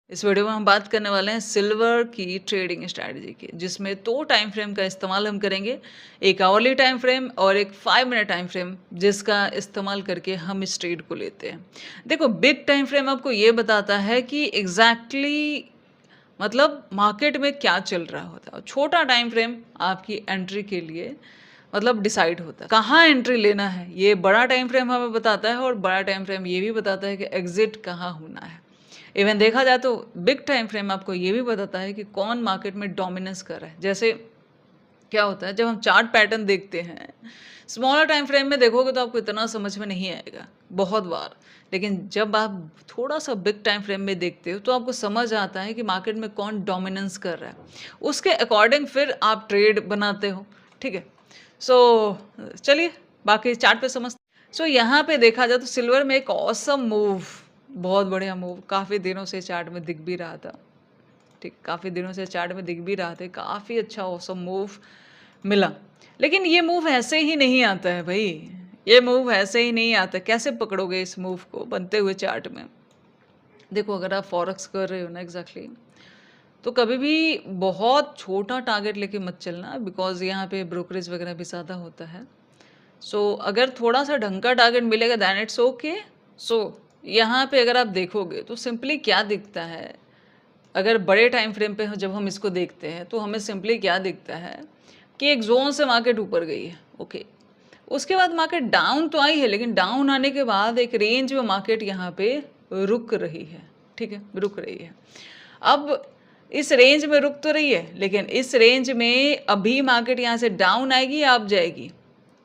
इस वीडियो में हम बात करने वाले हैं सिल्वर की ट्रेडिंग स्ट्रैटेजी की, जिसमें 2 टाइम फ्रेम का इस्तेमाल हम करेंगे। एक आवर्ली टाइम फ्रेम और एक 5 मिनट टाइम फ्रेम, जिसका इस्तेमाल करके हम इस ट्रेड को लेते हैं। देखो, बिग टाइम फ्रेम आपको ये बताता है कि एग्ज़ैक्टली मतलब मार्केट में क्या चल रहा होता है। और छोटा टाइम फ्रेम आपकी एंट्री के लिए मतलब डिसाइड होता है। कहाँ एंट्री लेना है, ये बड़ा टाइम फ्रेम हमें बताता है, और बड़ा टाइम फ्रेम ये भी बताता है कि एग्ज़िट कहाँ होना है। इवन देखा जाए तो बिग टाइम फ्रेम आपको ये भी बताता है कि कौन मार्केट में डोमिनेंस कर रहा है। जैसे क्या होता है, जब हम चार्ट पैटर्न देखते हैं, स्मॉलर टाइम फ्रेम में देखोगे तो आपको इतना समझ में नहीं आएगा बहुत बार। लेकिन जब आप थोड़ा सा बिग टाइम फ्रेम में देखते हो तो आपको समझ आता है कि मार्केट में कौन डोमिनेंस कर रहा है। उसके अकॉर्डिंग फिर आप ट्रेड बनाते हो। ठीक है। सो चलिए बाकी चार्ट पे समझ। सो यहाँ पे देखा जाए तो सिल्वर में एक ऑसम मूव, बहुत बढ़िया मूव काफ़ी दिनों से चार्ट में दिख भी रहा था। ठीक, काफ़ी दिनों से चार्ट में दिख भी रहा था, काफ़ी अच्छा ऑसम मूव मिला। लेकिन ये मूव ऐसे ही नहीं आता है भाई, ये मूव ऐसे ही नहीं आता। कैसे पकड़ोगे इस मूव को बनते हुए चार्ट में? देखो, अगर आप फॉरेक्स कर रहे हो ना एग्जैक्टली, तो कभी भी बहुत छोटा टारगेट लेके मत चलना, बिकॉज यहाँ पे ब्रोकरेज वगैरह भी ज़्यादा होता है। अगर थोड़ा सा ढंग का टारगेट मिलेगा दैन इट्स ओके। सो यहाँ पे अगर आप देखोगे तो सिंपली क्या दिखता है, अगर बड़े टाइम फ्रेम पे जब हम इसको देखते हैं तो हमें सिंपली क्या दिखता है कि एक जोन से मार्केट ऊपर गई है। ओके, उसके बाद मार्केट डाउन तो आई है, लेकिन डाउन आने के बाद एक रेंज में मार्केट यहाँ पे रुक रही है। ठीक है, रुक रही है। अब इस रेंज में रुक तो रही है, लेकिन इस रेंज में अभी मार्केट यहाँ से डाउन आएगी या अप जाएगी?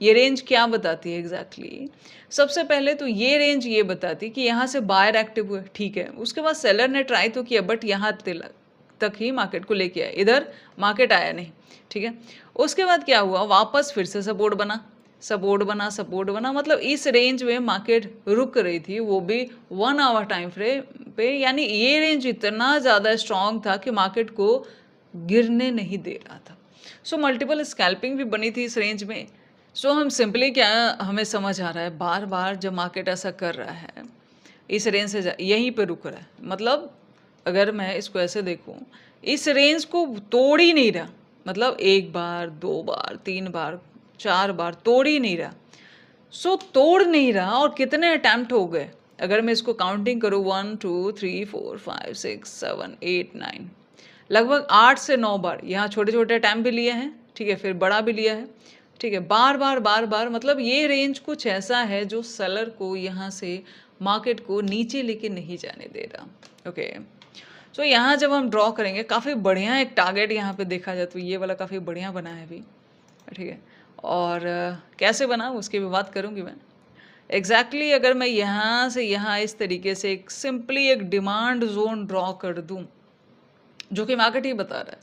ये रेंज क्या बताती है एग्जैक्टली? सबसे पहले तो ये रेंज ये बताती कि यहाँ से बायर एक्टिव हुए, ठीक है। उसके बाद सेलर ने ट्राई तो किया, बट यहाँ तक ही मार्केट को लेके आए, इधर मार्केट आया नहीं। ठीक है। उसके बाद क्या हुआ, वापस फिर से सपोर्ट बना, सपोर्ट बना, सपोर्ट बना, मतलब इस रेंज में मार्केट रुक रही थी, वो भी 1 आवर टाइम फ्रेम पे। यानी ये रेंज इतना ज़्यादा स्ट्रांग था कि मार्केट को गिरने नहीं दे रहा था। मल्टीपल स्कैल्पिंग भी बनी थी इस रेंज में। हम सिंपली क्या, हमें समझ आ रहा है बार बार जब मार्केट ऐसा कर रहा है, इस रेंज से यहीं पे रुक रहा है, मतलब अगर मैं इसको ऐसे देखूं, इस रेंज को तोड़ ही नहीं रहा, मतलब 1 बार, 2 बार, 3 बार, 4 बार तोड़ ही नहीं रहा। तोड़ नहीं रहा, और कितने अटैम्प्ट हो गए, अगर मैं इसको काउंटिंग करूँ 1 2 3 4 5 6 7 8 9, लगभग 8 से 9 बार यहाँ छोटे छोटे अटैम्प्ट भी लिए हैं। ठीक है, फिर बड़ा भी लिया है। ठीक है, बार बार बार बार, मतलब ये रेंज कुछ ऐसा है जो सेलर को यहाँ से मार्केट को नीचे लेके नहीं जाने दे रहा। ओके, यहाँ जब हम ड्रॉ करेंगे, काफ़ी बढ़िया एक टारगेट यहाँ पे देखा जाए तो ये वाला काफ़ी बढ़िया बना है अभी। ठीक है, और कैसे बना उसकी भी बात करूँगी मैं। एग्जैक्टली अगर मैं यहाँ से यहाँ इस तरीके से एक सिंपली एक डिमांड जोन ड्रॉ कर दूँ, जो कि मार्केट ही बता रहा है,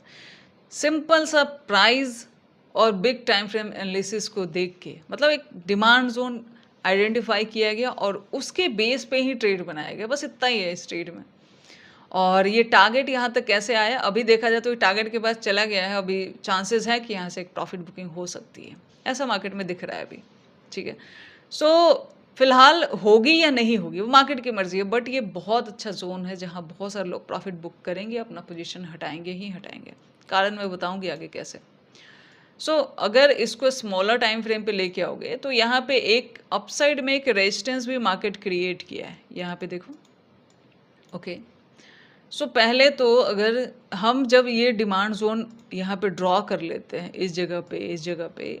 सिंपल सा प्राइस और बिग टाइम फ्रेम एनालिसिस को देख के, मतलब एक डिमांड जोन आइडेंटिफाई किया गया और उसके बेस पे ही ट्रेड बनाया गया, बस इतना ही है इस ट्रेड में। और ये टारगेट यहाँ तक कैसे आया, अभी देखा जाए तो टारगेट के पास चला गया है, अभी चांसेस है कि यहाँ से एक प्रॉफिट बुकिंग हो सकती है, ऐसा मार्केट में दिख रहा है अभी। ठीक है, फिलहाल होगी या नहीं होगी वो मार्केट की मर्जी है, बट ये बहुत अच्छा जोन है जहाँ बहुत सारे लोग प्रॉफिट बुक करेंगे, अपना पोजीशन हटाएंगे ही हटाएंगे। कारण मैं बताऊंगी आगे कैसे। अगर इसको स्मॉलर टाइम फ्रेम पे लेके आओगे तो यहाँ पे एक अपसाइड में एक रेजिस्टेंस भी मार्केट क्रिएट किया है, यहाँ पे देखो। ओके, पहले तो अगर हम जब ये डिमांड जोन यहाँ पे ड्रॉ कर लेते हैं इस जगह पे, इस जगह पे,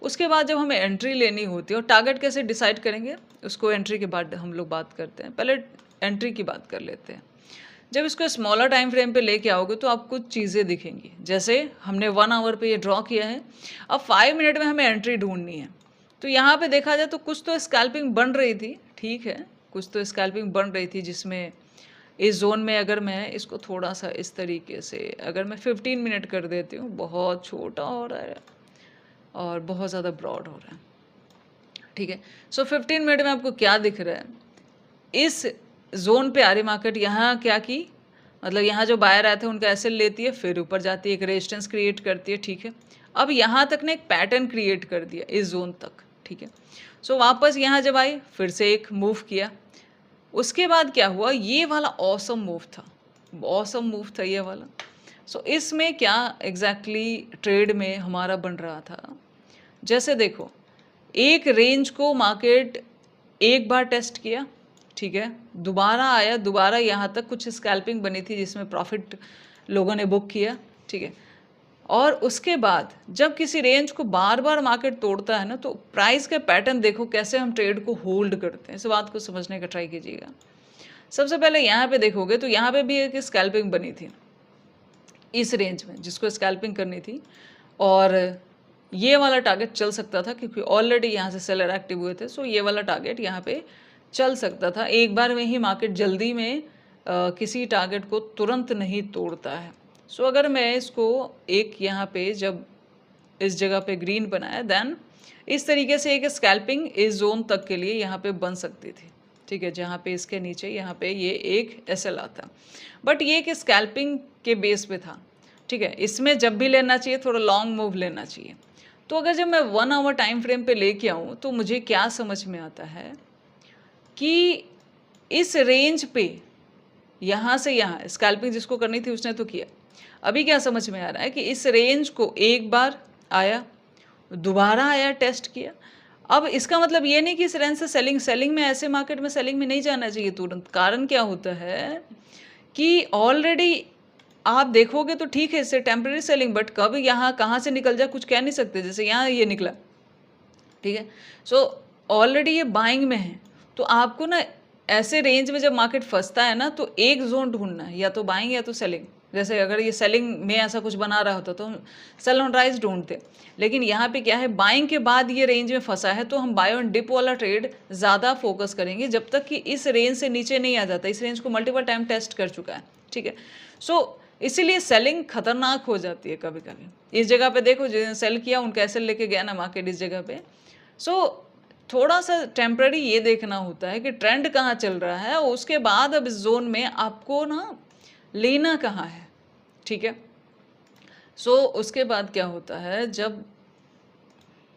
उसके बाद जब हमें एंट्री लेनी होती है, और टारगेट कैसे डिसाइड करेंगे उसको एंट्री के बाद हम लोग बात करते हैं, पहले एंट्री की बात कर लेते हैं। जब इसको स्मॉलर टाइम फ्रेम पे लेके आओगे तो आपको कुछ चीज़ें दिखेंगी, जैसे हमने 1 आवर पे ये ड्रॉ किया है, अब 5 मिनट में हमें एंट्री ढूंढनी है। तो यहाँ पे देखा जाए तो कुछ तो स्कैल्पिंग बन रही थी, ठीक है, कुछ तो स्कैल्पिंग बन रही थी, जिसमें इस जोन में अगर मैं इसको थोड़ा सा इस तरीके से अगर मैं 15 मिनट कर देती हूँ, बहुत छोटा हो रहा है और बहुत ज़्यादा ब्रॉड हो रहा है। ठीक है, 15 मिनट में आपको क्या दिख रहा है, इस जोन पे आ रही मार्केट, यहाँ क्या की, मतलब यहाँ जो बायर आए थे उनका एसएल लेती है, फिर ऊपर जाती है, एक रेजिस्टेंस क्रिएट करती है। ठीक है, अब यहाँ तक ने एक पैटर्न क्रिएट कर दिया इस जोन तक। ठीक है, वापस यहाँ जब आई फिर से एक मूव किया, उसके बाद क्या हुआ, ये वाला ऑसम मूव था, ऑसम मूव था ये वाला। सो इसमें क्या एग्जैक्टली ट्रेड में हमारा बन रहा था, जैसे देखो एक रेंज को मार्केट एक बार टेस्ट किया, ठीक है, दोबारा आया, दोबारा यहाँ तक कुछ स्कैल्पिंग बनी थी जिसमें प्रॉफिट लोगों ने बुक किया, ठीक है, और उसके बाद जब किसी रेंज को बार बार मार्केट तोड़ता है ना, तो प्राइस का पैटर्न देखो कैसे हम ट्रेड को होल्ड करते हैं, इस बात को समझने का ट्राई कीजिएगा। सबसे पहले यहाँ पे देखोगे तो यहाँ पे भी एक स्कैल्पिंग बनी थी इस रेंज में जिसको स्कैल्पिंग करनी थी, और ये वाला टारगेट चल सकता था क्योंकि ऑलरेडी यहाँ से सेलर एक्टिव हुए थे। सो ये वाला टारगेट यहाँ पे चल सकता था, एक बार में ही मार्केट जल्दी में किसी टारगेट को तुरंत नहीं तोड़ता है। सो अगर मैं इसको एक यहाँ पे जब इस जगह पे ग्रीन बनाया, देन इस तरीके से एक स्कैल्पिंग इस जोन तक के लिए यहाँ पे बन सकती थी, ठीक है, जहाँ पे इसके नीचे यहाँ पे ये एक एसएल आता, बट ये एक स्कैल्पिंग के बेस पे था, ठीक है। इसमें जब भी लेना चाहिए थोड़ा लॉन्ग मूव लेना चाहिए। तो अगर जब मैं 1 आवर टाइम फ्रेम पे लेके आऊँ तो मुझे क्या समझ में आता है कि इस रेंज पे यहाँ से यहाँ स्कैल्पिंग जिसको करनी थी उसने तो किया, अभी क्या समझ में आ रहा है कि इस रेंज को एक बार आया, दोबारा आया, टेस्ट किया। अब इसका मतलब ये नहीं कि इस रेंज से सेलिंग में, ऐसे मार्केट में सेलिंग में नहीं जाना चाहिए तुरंत। कारण क्या होता है कि ऑलरेडी आप देखोगे तो ठीक है इससे टेम्परेरी सेलिंग, बट कब यहाँ कहाँ से निकल जाए कुछ कह नहीं सकते। जैसे यहाँ ये निकला, ठीक है, सो ऑलरेडी ये बाइंग में है, तो आपको ना ऐसे रेंज में जब मार्केट फंसता है ना तो एक जोन ढूंढना है, या तो बाइंग या तो सेलिंग। जैसे अगर ये सेलिंग में ऐसा कुछ बना रहा होता तो हम सेल ऑन राइज ढूंढते, लेकिन यहाँ पे क्या है बाइंग के बाद ये रेंज में फंसा है तो हम बाय ऑन डिप वाला ट्रेड ज़्यादा फोकस करेंगे जब तक कि इस रेंज से नीचे नहीं आ जाता। इस रेंज को मल्टीपल टाइम टेस्ट कर चुका है, ठीक है। सो इसीलिए सेलिंग खतरनाक हो जाती है कभी कभी। इस जगह पे देखो जिन्होंने सेल किया उनका एसएल लेके गया ना मार्केट इस जगह पे। सो थोड़ा सा टेम्पररी ये देखना होता है कि ट्रेंड कहाँ चल रहा है, और उसके बाद अब इस जोन में आपको ना लेना कहाँ है, ठीक है। सो उसके बाद क्या होता है, जब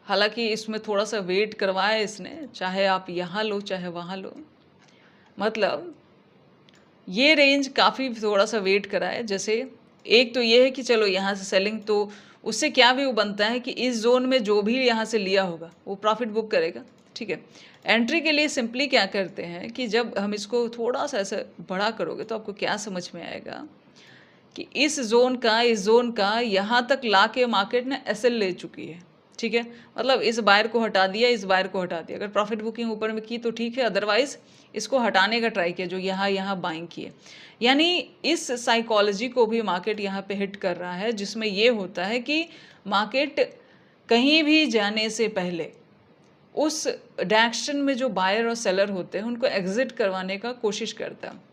हालांकि इसमें थोड़ा सा वेट करवाया इसने, चाहे आप यहाँ लो चाहे वहाँ लो, मतलब ये रेंज काफ़ी थोड़ा सा वेट कराए। जैसे एक तो ये है कि चलो यहाँ से सेलिंग, तो उससे क्या व्यू बनता है कि इस जोन में जो भी यहाँ से लिया होगा वो प्रॉफिट बुक करेगा, ठीक है। एंट्री के लिए सिंपली क्या करते हैं कि जब हम इसको थोड़ा सा ऐसे बड़ा करोगे तो आपको क्या समझ में आएगा कि इस जोन का यहाँ तक ला के मार्केट ने एसएल ले चुकी है, ठीक है। मतलब इस बायर को हटा दिया, इस बायर को हटा दिया। अगर प्रॉफिट बुकिंग ऊपर में की तो ठीक है, अदरवाइज इसको हटाने का ट्राई किया जो यहाँ बाइंग किए। यानी इस साइकोलॉजी को भी मार्केट यहाँ पे हिट कर रहा है, जिसमें ये होता है कि मार्केट कहीं भी जाने से पहले उस डायरेक्शन में जो बायर और सेलर होते हैं उनको एग्जिट करवाने का कोशिश करता है।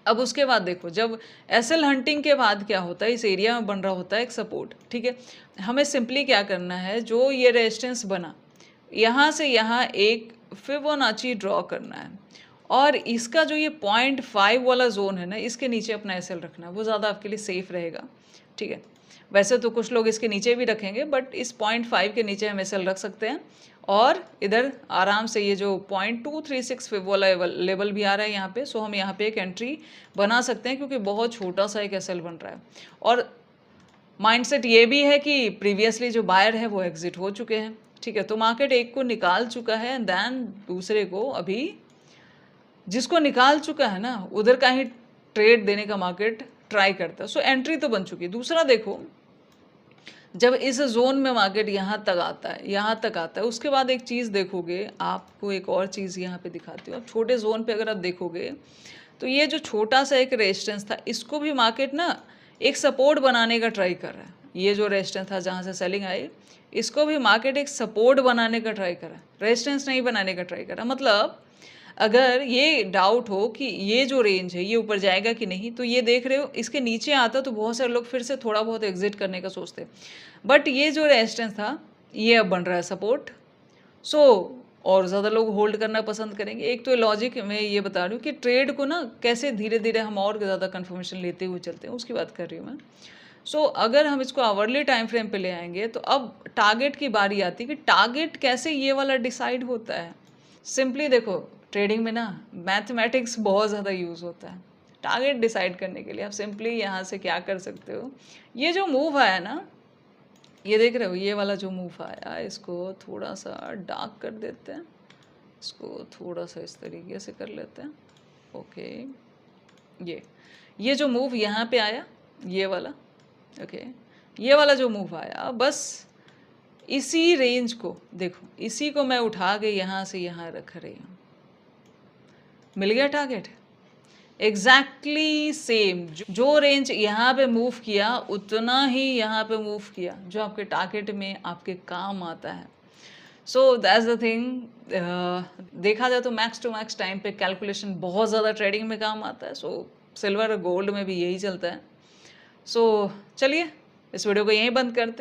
अब उसके बाद देखो जब एसएल हंटिंग के बाद क्या होता है, इस एरिया में बन रहा होता है एक सपोर्ट, ठीक है। हमें सिंपली क्या करना है, जो ये रेजिस्टेंस बना यहाँ से यहाँ एक फिबोनाची ड्रॉ करना है, और इसका जो ये 0.5 वाला जोन है ना, इसके नीचे अपना एसएल रखना है, वो ज़्यादा आपके लिए सेफ रहेगा, ठीक है। वैसे तो कुछ लोग इसके नीचे भी रखेंगे, बट इस 0.5 के नीचे हम एसएल रख सकते हैं, और इधर आराम से ये जो 0.236 फिब वाला लेवल भी आ रहा है यहाँ पे, सो हम यहाँ पे एक एंट्री बना सकते हैं क्योंकि बहुत छोटा सा एक एसएल बन रहा है। और माइंडसेट ये भी है कि प्रीवियसली जो बायर है वो एग्जिट हो चुके हैं, ठीक है। तो मार्केट एक को निकाल चुका है, देन दूसरे को अभी जिसको निकाल चुका है ना उधर का ही ट्रेड देने का मार्केट ट्राई करता है। सो एंट्री तो बन चुकी है। दूसरा देखो जब इस जोन में मार्केट यहाँ तक आता है, उसके बाद एक चीज़ देखोगे, आपको एक और चीज़ यहाँ पे दिखाती हूँ। अब छोटे जोन पे अगर आप देखोगे तो ये जो छोटा सा एक रेजिस्टेंस था, इसको भी मार्केट ना एक सपोर्ट बनाने का ट्राई कर रहा है। ये जो रेजिस्टेंस था जहाँ से सेलिंग आई, इसको भी मार्केट एक सपोर्ट बनाने का ट्राई कर रहा है, रेजिस्टेंस नहीं बनाने का ट्राई कर रहा। मतलब अगर ये डाउट हो कि ये जो रेंज है ये ऊपर जाएगा कि नहीं, तो ये देख रहे हो इसके नीचे आता तो बहुत सारे लोग फिर से थोड़ा बहुत एग्जिट करने का सोचते, बट ये जो रेजिस्टेंस था ये अब बन रहा है सपोर्ट। सो और ज़्यादा लोग होल्ड करना पसंद करेंगे। एक तो लॉजिक मैं ये बता रही हूँ कि ट्रेड को ना कैसे धीरे धीरे हम और ज़्यादा कन्फर्मेशन लेते हुए चलते हैं, उसकी बात कर रही हूँ मैं। सो अगर हम इसको आवरली टाइम फ्रेम पे ले आएंगे तो अब टारगेट की बारी आती है कि टारगेट कैसे ये वाला डिसाइड होता है। सिंपली देखो ट्रेडिंग में ना मैथमेटिक्स बहुत ज़्यादा यूज़ होता है, टारगेट डिसाइड करने के लिए आप सिंपली यहाँ से क्या कर सकते हो, ये जो मूव आया ना, ये देख रहे हो, ये वाला जो मूव आया, इसको थोड़ा सा डार्क कर देते हैं, इसको थोड़ा सा इस तरीके से कर लेते हैं। ओके, ये जो मूव यहाँ पे आया, ये वाला, ओके, ये वाला जो मूव आया, बस इसी रेंज को देखो, इसी को मैं उठा के यहाँ से यहाँ रख रही हूँ। मिल गया टारगेट, एग्जैक्टली सेम जो रेंज यहाँ पे मूव किया उतना ही यहाँ पे मूव किया, जो आपके टारगेट में आपके काम आता है। So that's the thing. देखा जाए तो मैक्स टू मैक्स टाइम पे कैलकुलेशन बहुत ज़्यादा ट्रेडिंग में काम आता है। सो सिल्वर और गोल्ड में भी यही चलता है। सो चलिए इस वीडियो को यहीं बंद करते हैं।